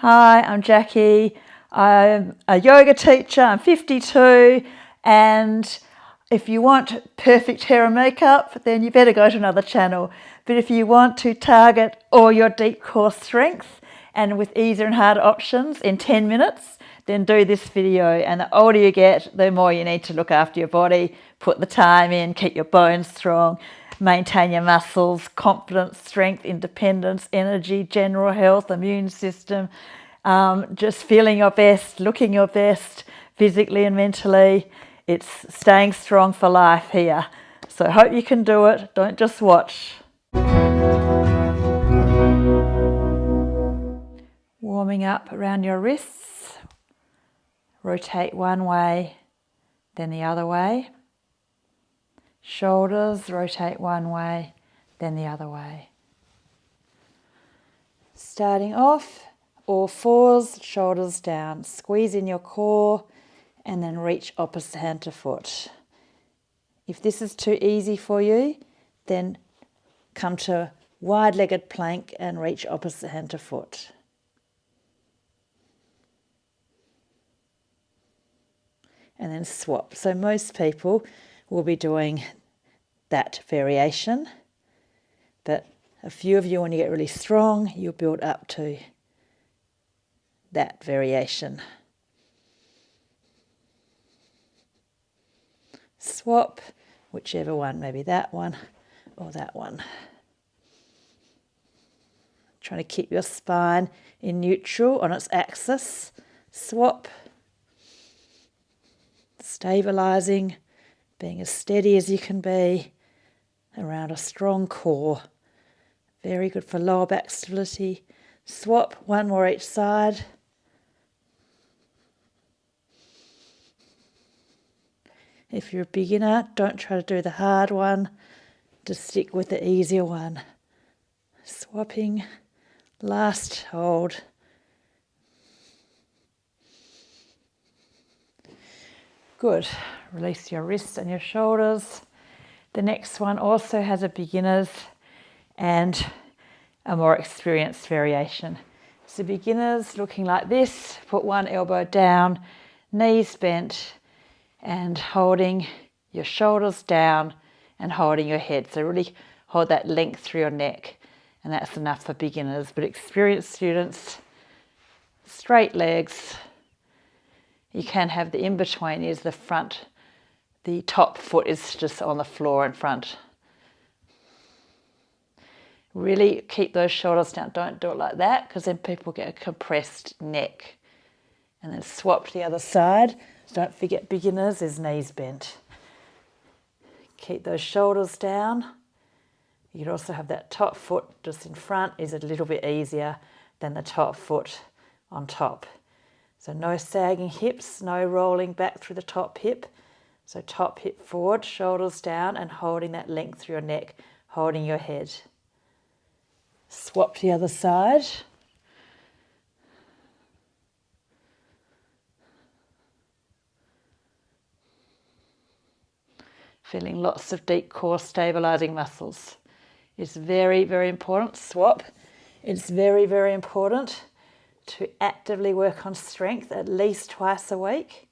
Hi, I'm Jackie. I'm a yoga teacher. I'm 52, and if you want perfect hair and makeup, then you better go to another channel. But if you want to target all your deep core strength and with easier and harder options in 10 minutes, then do this video. And the older you get, the more you need to look after your body, put the time in, keep your bones strong, maintain your muscles, confidence, strength, independence, energy, general health, immune system, just feeling your best, looking your best, physically and mentally. It's staying strong for life here. So I hope you can do it. Don't just watch. Warming up around your wrists. Rotate one way, then the other way. Shoulders, rotate one way, then the other way. Starting off, all fours, shoulders down. Squeeze in your core and then reach opposite hand to foot. If this is too easy for you, then come to wide-legged plank and reach opposite hand to foot. And then swap. So most people will be doing that variation, but a few of you, when you get really strong, you'll build up to that variation. Swap, whichever one, maybe that one or that one. Trying to keep your spine in neutral on its axis. Swap. Stabilizing, being as steady as you can be around a strong core. Very good for lower back stability. Swap, one more each side. If you're a beginner, don't try to do the hard one. Just stick with the easier one. Swapping, last hold. Good. Release your wrists and your shoulders. The next one also has a beginner's and a more experienced variation. So beginners looking like this, put one elbow down, knees bent, and holding your shoulders down and holding your head. So really hold that length through your neck, and that's enough for beginners. But experienced students, straight legs. You can have the in-between is the front, the top foot is just on the floor in front. Really keep those shoulders down. Don't do it like that, because then people get a compressed neck. And then swap to the other side. Don't forget, beginners is knees bent. Keep those shoulders down. You can also have that top foot just in front is a little bit easier than the top foot on top. So no sagging hips, no rolling back through the top hip. So top hip forward, shoulders down, and holding that length through your neck, holding your head. Swap to the other side. Feeling lots of deep core stabilizing muscles. It's very, very important. Swap. It's very, very important to actively work on strength at least twice a week.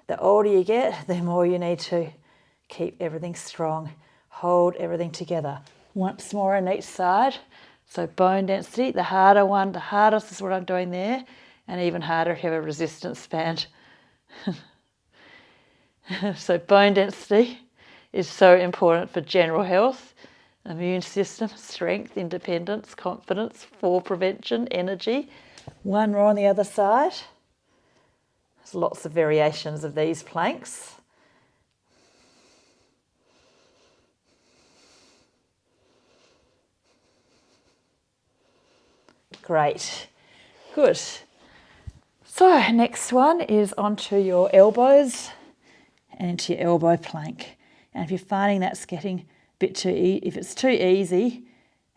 The older you get, the more you need to keep everything strong, hold everything together. Once more on each side. So bone density, the harder one, the hardest is what I'm doing there, and even harder if you have a resistance band. So bone density is so important for general health, immune system, strength, independence, confidence, fall prevention, energy. One more on the other side. There's lots of variations of these planks. Great. Good. So next one is onto your elbows and into your elbow plank. And if you're finding that's getting a bit too if it's too easy,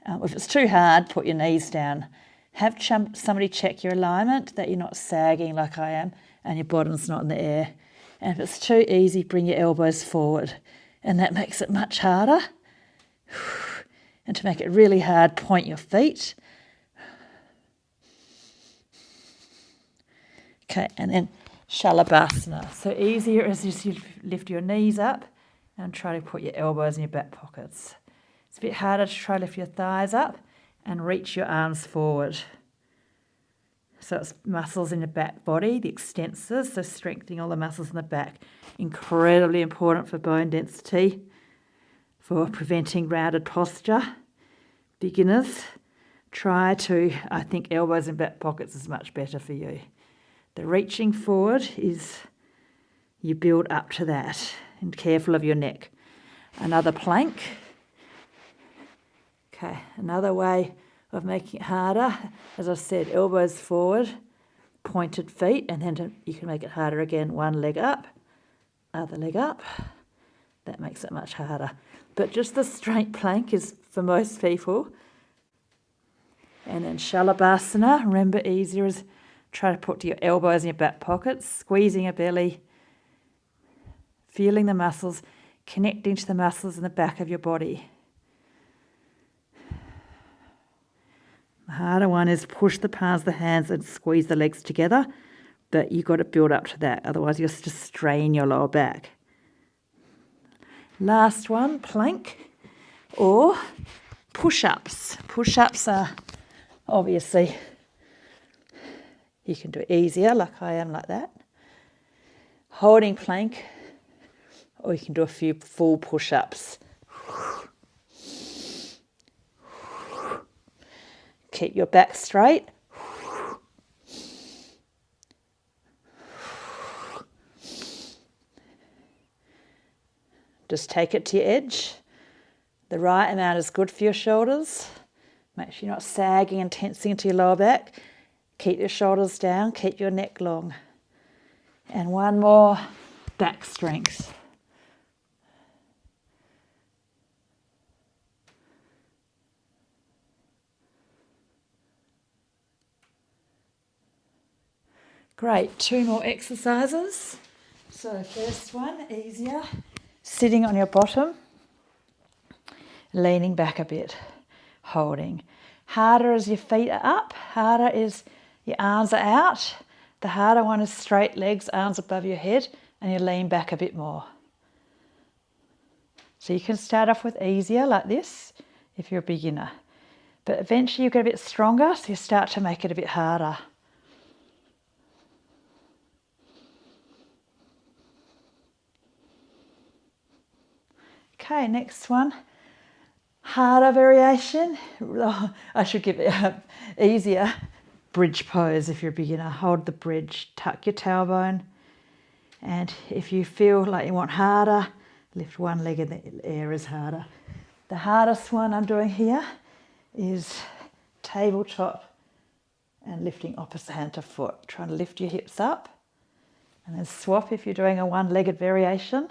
if it's too hard, put your knees down. Have somebody check your alignment, that you're not sagging like I am and your bottom's not in the air. And if it's too easy, bring your elbows forward. And that makes it much harder. And to make it really hard, point your feet. Okay, and then Shalabhasana. So easier is just you lift your knees up and try to put your elbows in your back pockets. It's a bit harder to try to lift your thighs up and reach your arms forward. So it's muscles in the back body, the extensors, so strengthening all the muscles in the back. Incredibly important for bone density, for preventing rounded posture. Beginners, try to, I think elbows in back pockets is much better for you. The reaching forward is, you build up to that, and careful of your neck. Another plank. Okay, another way of making it harder, as I said, elbows forward, pointed feet, and then you can make it harder again. One leg up, other leg up. That makes it much harder. But just the straight plank is for most people. And then Shalabhasana, remember easier is try to put your elbows in your back pockets, squeezing your belly, feeling the muscles, connecting to the muscles in the back of your body. The harder one is push the palms of the hands and squeeze the legs together, but you've got to build up to that, otherwise you'll just strain your lower back. Last one, plank or push-ups. Push-ups are obviously, you can do it easier like I am, like that. Holding plank, or you can do a few full push-ups. Keep your back straight. Just take it to your edge. The right amount is good for your shoulders. Make sure you're not sagging and tensing into your lower back. Keep your shoulders down, keep your neck long. And one more, back strength. Great, 2 more exercises. So first one, easier, sitting on your bottom, leaning back a bit, holding. Harder as your feet are up, harder is your arms are out. The harder one is straight legs, arms above your head, and you lean back a bit more. So you can start off with easier like this if you're a beginner. But eventually you get a bit stronger, so you start to make it a bit harder. Okay, next one, harder variation. I should give it easier. Bridge pose if you're a beginner. Hold the bridge, tuck your tailbone, and if you feel like you want harder, lift one leg in the air is harder. The hardest one I'm doing here is tabletop and lifting opposite hand to foot. Trying to lift your hips up, and then swap if you're doing a one-legged variation.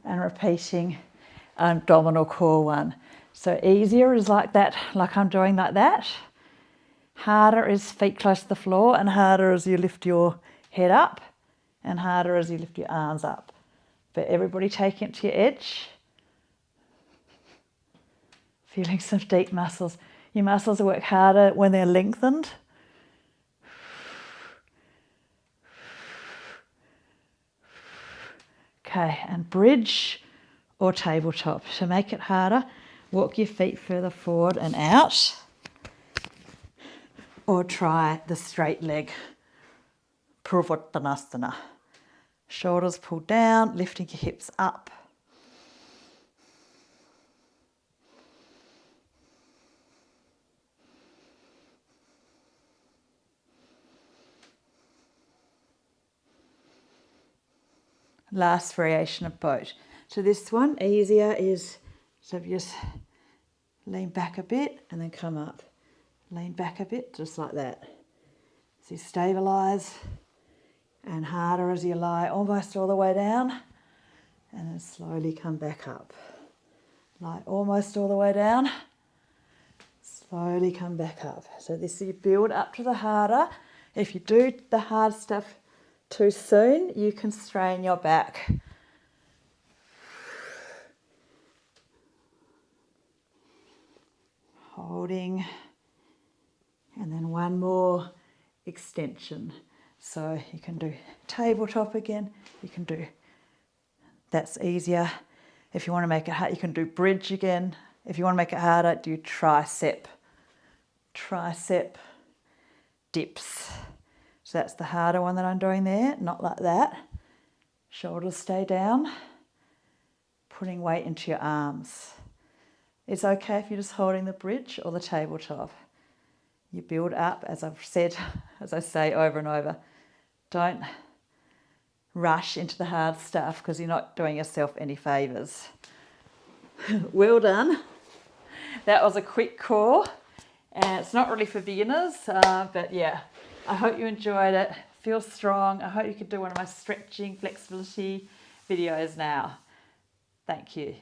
And repeating abdominal core one. So easier is like that, like I'm doing like that. Harder is feet close to the floor, and harder as you lift your head up, and harder as you lift your arms up. But everybody taking it to your edge. Feeling some deep muscles. Your muscles work harder when they're lengthened. Okay, and bridge or tabletop. To make it harder, walk your feet further forward and out, or try the straight leg, Purvottanasana. Shoulders pulled down, lifting your hips up. Last variation of boat. So this one, easier, is so just lean back a bit and then come up. Lean back a bit, just like that. So you stabilise, and harder as you lie almost all the way down, and then slowly come back up. Lie almost all the way down, slowly come back up. So this, you build up to the harder. If you do the hard stuff too soon, you can strain your back. holding, and then one more extension. So you can do tabletop again, you can do, that's easier. If you want to make it hard, you can do bridge again. If you want to make it harder, do tricep dips. So that's the harder one that I'm doing there, not like that. Shoulders stay down, putting weight into your arms. It's okay if you're just holding the bridge or the tabletop. You build up, as I've said, as I say over and over. Don't rush into the hard stuff because you're not doing yourself any favours. Well done. That was a quick core, and it's not really for beginners, but yeah, I hope you enjoyed it. Feel strong. I hope you could do one of my stretching flexibility videos now. Thank you.